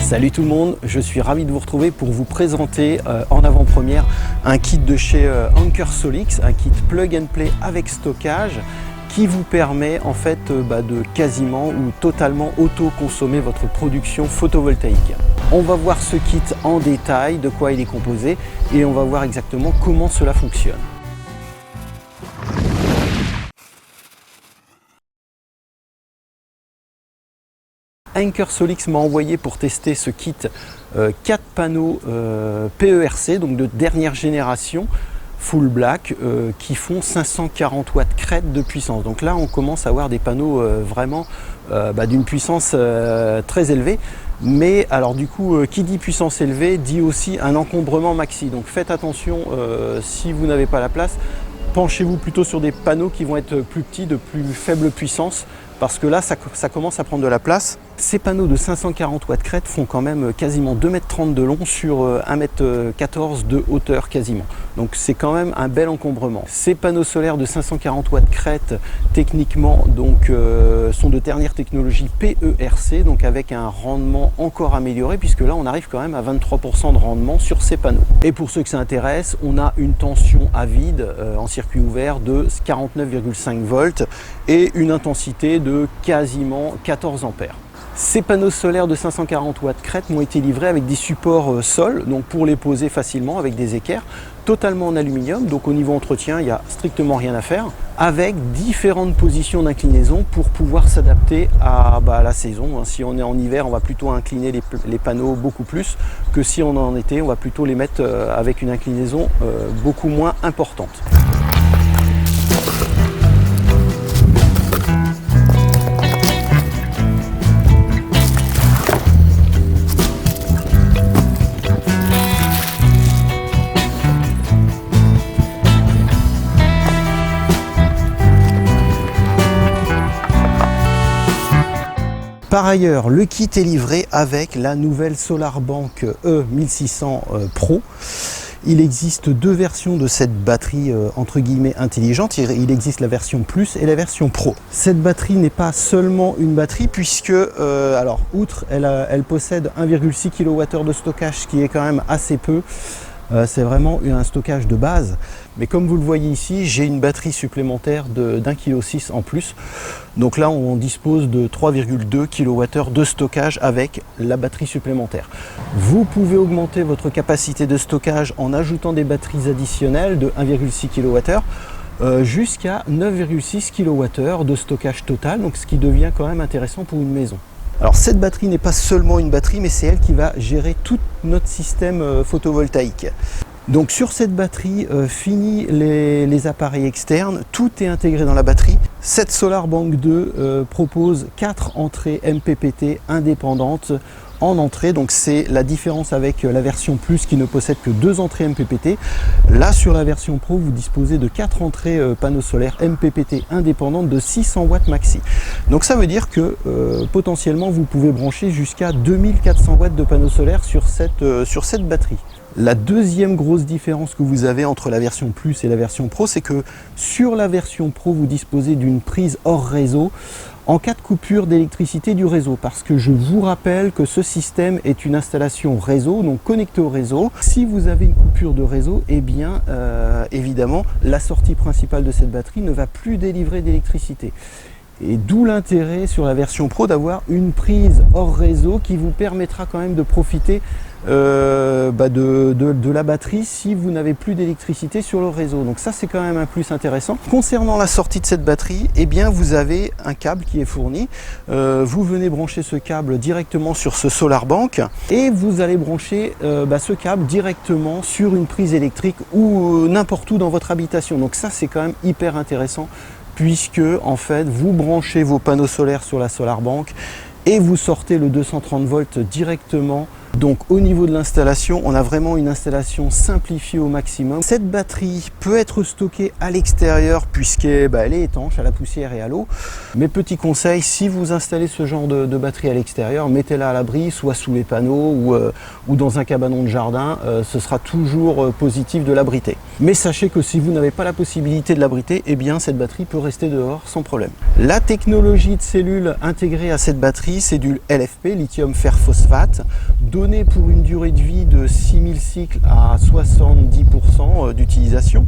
Salut tout le monde, je suis ravi de vous retrouver pour vous présenter en avant-première un kit de chez Anker Solix, un kit plug and play avec stockage qui vous permet en fait de quasiment ou totalement auto-consommer votre production photovoltaïque. On va voir ce kit en détail, de quoi il est composé et on va voir exactement comment cela fonctionne. Anker Solix m'a envoyé pour tester ce kit 4 panneaux PERC, donc de dernière génération, full black, qui font 540 watts crête de puissance. Donc là on commence à avoir des panneaux vraiment d'une puissance très élevée. Mais alors du coup, qui dit puissance élevée dit aussi un encombrement maxi. Donc faites attention, si vous n'avez pas la place, penchez-vous plutôt sur des panneaux qui vont être plus petits, de plus faible puissance, parce que là ça commence à prendre de la place. Ces panneaux de 540 watts crête font quand même quasiment 2,30 m de long sur 1,14 m de hauteur quasiment. Donc c'est quand même un bel encombrement. Ces panneaux solaires de 540 watts crête techniquement donc, sont de dernière technologie PERC, donc avec un rendement encore amélioré, puisque là on arrive quand même à 23 % de rendement sur ces panneaux. Et pour ceux que ça intéresse, on a une tension à vide en circuit ouvert de 49,5 volts et une intensité de quasiment 14 ampères. Ces panneaux solaires de 540 watts crête m'ont été livrés avec des supports sol, donc pour les poser facilement avec des équerres, totalement en aluminium, donc au niveau entretien il n'y a strictement rien à faire, avec différentes positions d'inclinaison pour pouvoir s'adapter à la saison. Si on est en hiver, on va plutôt incliner les panneaux beaucoup plus que si on est en été, on va plutôt les mettre avec une inclinaison beaucoup moins importante. Par ailleurs, le kit est livré avec la nouvelle SolarBank E1600 Pro. Il existe deux versions de cette batterie entre guillemets intelligente. Il existe la version Plus et la version Pro. Cette batterie n'est pas seulement une batterie, puisque, alors, outre, elle possède 1,6 kWh de stockage, ce qui est quand même assez peu. C'est vraiment un stockage de base, mais comme vous le voyez ici, j'ai une batterie supplémentaire d'1,6 kg en plus. Donc là on dispose de 3,2 kWh de stockage avec la batterie supplémentaire. Vous pouvez augmenter votre capacité de stockage en ajoutant des batteries additionnelles de 1,6 kWh jusqu'à 9,6 kWh de stockage total, donc ce qui devient quand même intéressant pour une maison. Alors cette batterie n'est pas seulement une batterie, mais c'est elle qui va gérer tout notre système photovoltaïque. Donc sur cette batterie, fini les appareils externes, tout est intégré dans la batterie. Cette SolarBank 2 propose 4 entrées MPPT indépendantes en entrée, donc c'est la différence avec la version Plus qui ne possède que 2 entrées MPPT. Là sur la version Pro, vous disposez de 4 entrées panneaux solaires MPPT indépendantes de 600 watts maxi. Donc ça veut dire que potentiellement vous pouvez brancher jusqu'à 2400 watts de panneaux solaires sur cette batterie. La deuxième grosse différence que vous avez entre la version Plus et la version Pro, c'est que sur la version Pro, vous disposez d'une prise hors réseau en cas de coupure d'électricité du réseau, parce que je vous rappelle que ce système est une installation réseau, donc connectée au réseau. Si vous avez une coupure de réseau, eh bien évidemment la sortie principale de cette batterie ne va plus délivrer d'électricité. Et d'où l'intérêt sur la version Pro d'avoir une prise hors réseau qui vous permettra quand même de profiter de la batterie si vous n'avez plus d'électricité sur le réseau. Donc ça c'est quand même un plus intéressant. Concernant la sortie de cette batterie, eh bien vous avez un câble qui est fourni. Vous venez brancher ce câble directement sur ce SolarBank et vous allez brancher ce câble directement sur une prise électrique ou n'importe où dans votre habitation. Donc ça c'est quand même hyper intéressant, puisque en fait vous branchez vos panneaux solaires sur la SolarBank et vous sortez le 230 volts directement Donc au niveau de l'installation, on a vraiment une installation simplifiée au maximum. Cette batterie peut être stockée à l'extérieur puisqu'elle est étanche à la poussière et à l'eau. Mes petits conseils, si vous installez ce genre de batterie à l'extérieur, mettez-la à l'abri, soit sous les panneaux ou dans un cabanon de jardin, ce sera toujours positif de l'abriter. Mais sachez que si vous n'avez pas la possibilité de l'abriter, eh bien cette batterie peut rester dehors sans problème. La technologie de cellule intégrée à cette batterie, c'est du LFP, lithium fer phosphate, donné pour une durée de vie de 6000 cycles à 70% d'utilisation.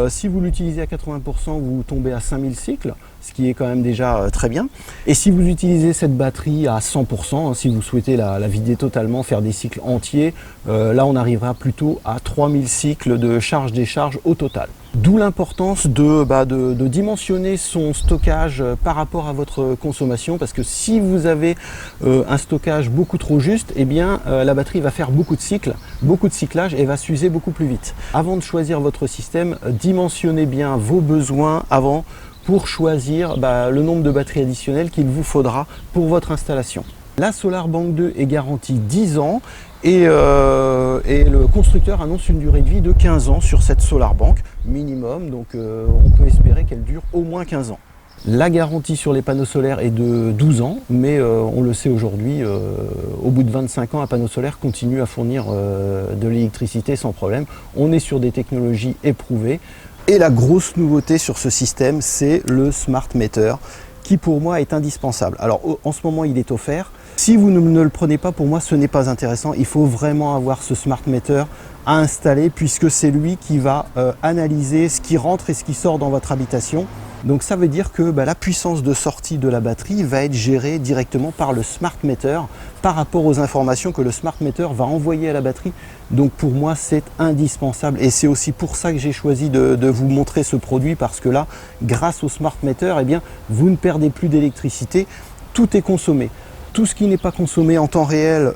Si vous l'utilisez à 80%, vous tombez à 5000 cycles, ce qui est quand même déjà très bien. Et si vous utilisez cette batterie à 100%, si vous souhaitez la vider totalement, faire des cycles entiers, là on arrivera plutôt à 3000 cycles de charge-décharge au total. D'où l'importance de dimensionner son stockage par rapport à votre consommation, parce que si vous avez un stockage beaucoup trop juste, eh bien la batterie va faire beaucoup de cycles, beaucoup de cyclage et va s'user beaucoup plus vite. Avant de choisir votre système, dimensionnez bien vos besoins avant pour choisir le nombre de batteries additionnelles qu'il vous faudra pour votre installation. La SolarBank 2 est garantie 10 ans et le constructeur annonce une durée de vie de 15 ans sur cette SolarBank minimum, donc on peut espérer qu'elle dure au moins 15 ans. La garantie sur les panneaux solaires est de 12 ans, mais on le sait aujourd'hui, au bout de 25 ans, un panneau solaire continue à fournir de l'électricité sans problème. On est sur des technologies éprouvées. Et la grosse nouveauté sur ce système, c'est le Smart Meter, qui pour moi est indispensable. Alors en ce moment, il est offert. Si vous ne le prenez pas, pour moi, ce n'est pas intéressant. Il faut vraiment avoir ce Smart Meter à installer, puisque c'est lui qui va analyser ce qui rentre et ce qui sort dans votre habitation. Donc ça veut dire que la puissance de sortie de la batterie va être gérée directement par le Smart Meter par rapport aux informations que le Smart Meter va envoyer à la batterie. Donc pour moi c'est indispensable et c'est aussi pour ça que j'ai choisi de vous montrer ce produit, parce que là, grâce au Smart Meter, eh bien, vous ne perdez plus d'électricité, tout est consommé. Tout ce qui n'est pas consommé en temps réel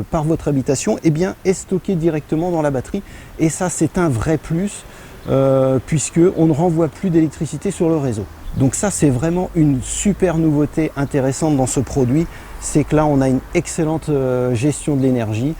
par votre habitation, eh bien, est stocké directement dans la batterie, et ça c'est un vrai plus. Puisqu'on ne renvoie plus d'électricité sur le réseau. Donc ça, c'est vraiment une super nouveauté intéressante dans ce produit, c'est que là on a une excellente gestion de l'énergie.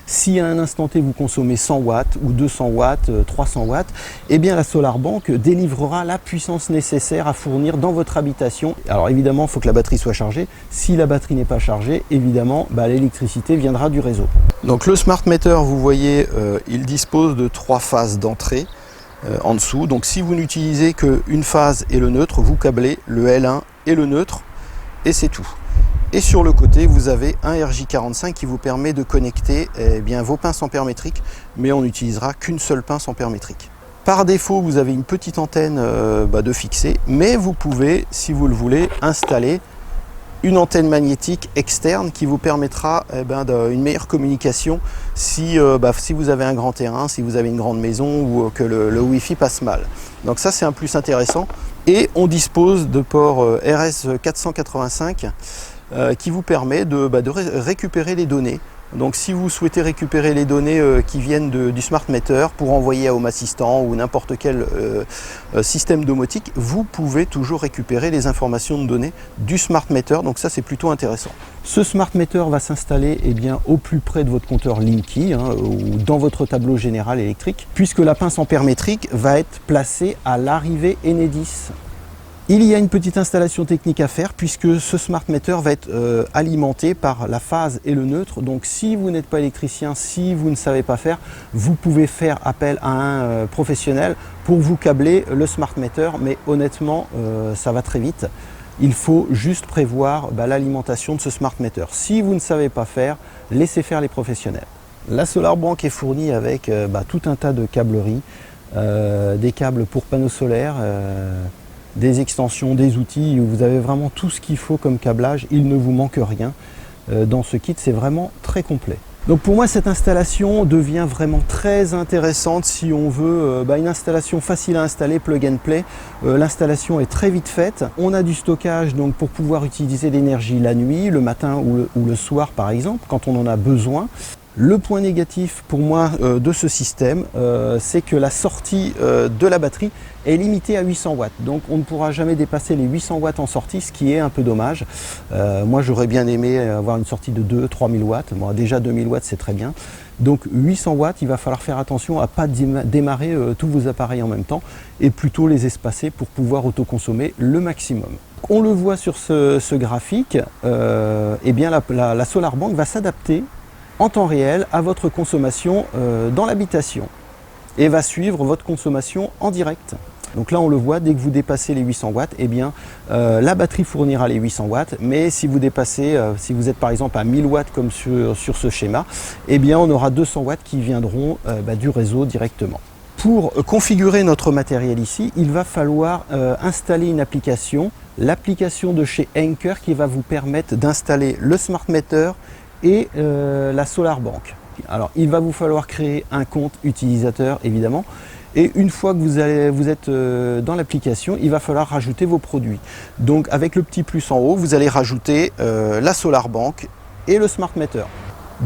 Si à un instant T vous consommez 100 watts ou 200 watts, 300 watts, eh bien la SolarBank délivrera la puissance nécessaire à fournir dans votre habitation. Alors évidemment, il faut que la batterie soit chargée. Si la batterie n'est pas chargée, évidemment, l'électricité viendra du réseau. Donc le Smart Meter, vous voyez, il dispose de 3 phases d'entrée. En dessous, donc si vous n'utilisez qu'une phase et le neutre, vous câblez le L1 et le neutre et c'est tout. Et sur le côté, vous avez un RJ45 qui vous permet de connecter vos pinces ampère-métriques, mais on n'utilisera qu'une seule pince ampère-métrique. Par défaut, vous avez une petite antenne de fixer, mais vous pouvez, si vous le voulez, installer une antenne magnétique externe qui vous permettra une meilleure communication si vous avez un grand terrain, si vous avez une grande maison ou que le Wi-Fi passe mal. Donc ça, c'est un plus intéressant. Et on dispose de port RS485 qui vous permet de récupérer les données. Donc si vous souhaitez récupérer les données qui viennent du Smart Meter pour envoyer à Home Assistant ou n'importe quel système domotique, vous pouvez toujours récupérer les informations de données du Smart Meter. Donc ça, c'est plutôt intéressant. Ce Smart Meter va s'installer au plus près de votre compteur Linky ou dans votre tableau général électrique, puisque la pince ampère métrique va être placée à l'arrivée Enedis. Il y a une petite installation technique à faire, puisque ce Smart Meter va être alimenté par la phase et le neutre. Donc si vous n'êtes pas électricien, si vous ne savez pas faire, vous pouvez faire appel à un professionnel pour vous câbler le Smart Meter, mais honnêtement ça va très vite. Il faut juste prévoir l'alimentation de ce Smart Meter. Si vous ne savez pas faire, laissez faire les professionnels. La SolarBank est fournie avec tout un tas de câbleries, des câbles pour panneaux solaires, des extensions, des outils. Vous avez vraiment tout ce qu'il faut comme câblage, il ne vous manque rien. Dans ce kit, c'est vraiment très complet. Donc pour moi, cette installation devient vraiment très intéressante si on veut une installation facile à installer, plug and play. L'installation est très vite faite. On a du stockage donc pour pouvoir utiliser l'énergie la nuit, le matin ou le soir par exemple, quand on en a besoin. Le point négatif pour moi de ce système, c'est que la sortie de la batterie est limitée à 800 watts. Donc on ne pourra jamais dépasser les 800 watts en sortie, ce qui est un peu dommage. Moi j'aurais bien aimé avoir une sortie de 2-3000 watts. Bon, déjà 2000 watts c'est très bien. Donc 800 watts, il va falloir faire attention à ne pas démarrer tous vos appareils en même temps et plutôt les espacer pour pouvoir autoconsommer le maximum. On le voit sur ce graphique, eh bien la SolarBank va s'adapter en temps réel à votre consommation dans l'habitation et va suivre votre consommation en direct. Donc là on le voit, dès que vous dépassez les 800 watts, eh bien, la batterie fournira les 800 watts, mais si vous dépassez, si vous êtes par exemple à 1000 watts comme sur ce schéma, eh bien on aura 200 watts qui viendront du réseau directement. Pour configurer notre matériel ici, il va falloir installer une application, l'application de chez Anker qui va vous permettre d'installer le Smart Meter et la SolarBank. Alors il va vous falloir créer un compte utilisateur évidemment. Et une fois que vous êtes dans l'application, il va falloir rajouter vos produits. Donc avec le petit plus en haut, vous allez rajouter la SolarBank et le Smart Meter.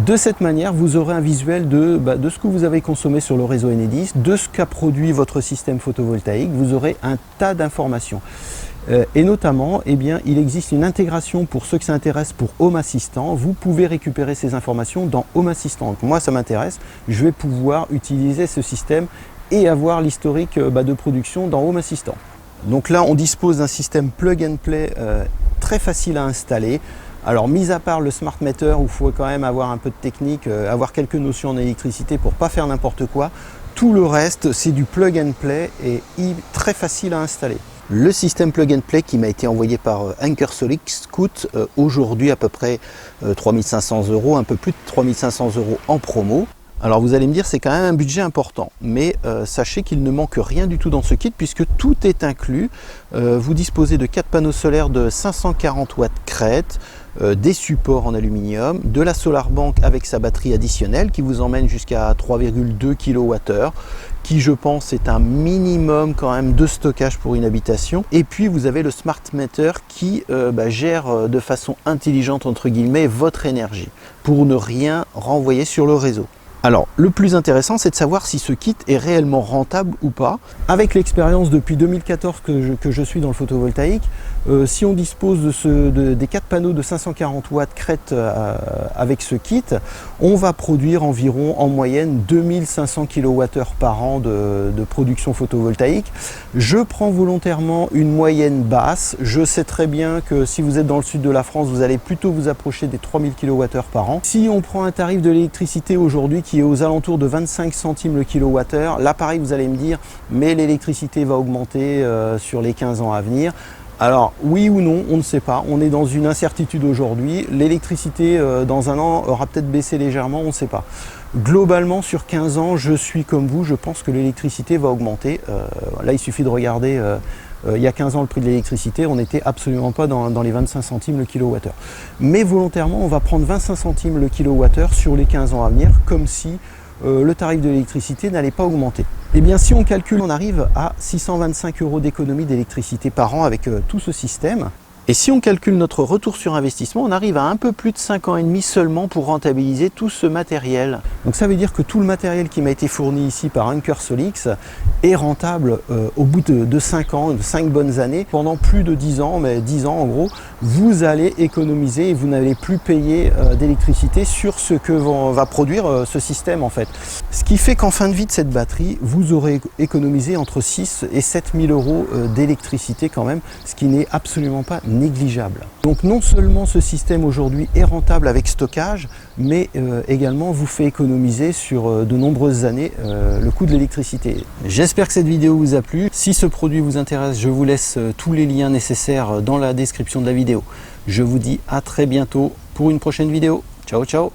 De cette manière, vous aurez un visuel de ce que vous avez consommé sur le réseau Enedis, de ce qu'a produit votre système photovoltaïque. Vous aurez un tas d'informations. Et notamment, eh bien, il existe une intégration pour ceux que ça intéresse pour Home Assistant. Vous pouvez récupérer ces informations dans Home Assistant. Donc, moi, ça m'intéresse. Je vais pouvoir utiliser ce système et avoir l'historique de production dans Home Assistant. Donc là, on dispose d'un système plug and play très facile à installer. Alors, mis à part le Smart Meter, où il faut quand même avoir un peu de technique, avoir quelques notions en électricité pour ne pas faire n'importe quoi, tout le reste, c'est du plug and play et très facile à installer. Le système plug and play qui m'a été envoyé par Anker Solix coûte aujourd'hui à peu près 3500 €, un peu plus de 3500 € en promo. Alors vous allez me dire c'est quand même un budget important, mais sachez qu'il ne manque rien du tout dans ce kit puisque tout est inclus. Vous disposez de 4 panneaux solaires de 540 watts crête, des supports en aluminium, de la SolarBank avec sa batterie additionnelle qui vous emmène jusqu'à 3,2 kWh, qui je pense est un minimum quand même de stockage pour une habitation. Et puis vous avez le Smart Meter qui gère de façon intelligente entre guillemets votre énergie pour ne rien renvoyer sur le réseau. Alors, le plus intéressant, c'est de savoir si ce kit est réellement rentable ou pas. Avec l'expérience depuis 2014 que je suis dans le photovoltaïque, si on dispose des 4 panneaux de 540 watts crête avec ce kit, on va produire environ en moyenne 2500 kWh par an de production photovoltaïque. Je prends volontairement une moyenne basse. Je sais très bien que si vous êtes dans le sud de la France, vous allez plutôt vous approcher des 3000 kWh par an. Si on prend un tarif de l'électricité aujourd'hui qui est aux alentours de 25 centimes le kilowattheure, là pareil vous allez me dire mais l'électricité va augmenter sur les 15 ans à venir. Alors oui ou non, on ne sait pas, on est dans une incertitude aujourd'hui, l'électricité dans un an aura peut-être baissé légèrement, on ne sait pas. Globalement sur 15 ans, je suis comme vous, je pense que l'électricité va augmenter. Là il suffit de regarder, il y a 15 ans le prix de l'électricité, on n'était absolument pas dans les 25 centimes le kilowattheure. Mais volontairement on va prendre 25 centimes le kilowattheure sur les 15 ans à venir, comme si le tarif de l'électricité n'allait pas augmenter. Eh bien si on calcule, on arrive à 625 € d'économie d'électricité par an avec tout ce système. Et si on calcule notre retour sur investissement, on arrive à un peu plus de 5 ans et demi seulement pour rentabiliser tout ce matériel. Donc ça veut dire que tout le matériel qui m'a été fourni ici par Anker Solix est rentable au bout de 5 ans, de 5 bonnes années. Pendant plus de 10 ans, mais 10 ans en gros, vous allez économiser et vous n'allez plus payer d'électricité sur ce que va produire ce système en fait. Ce qui fait qu'en fin de vie de cette batterie, vous aurez économisé entre 6 et 7 000 € d'électricité quand même, ce qui n'est absolument pas négligeable. Donc non seulement ce système aujourd'hui est rentable avec stockage, mais également vous fait économiser sur de nombreuses années le coût de l'électricité. J'espère que cette vidéo vous a plu. Si ce produit vous intéresse, je vous laisse tous les liens nécessaires dans la description de la vidéo. Je vous dis à très bientôt pour une prochaine vidéo. Ciao ciao.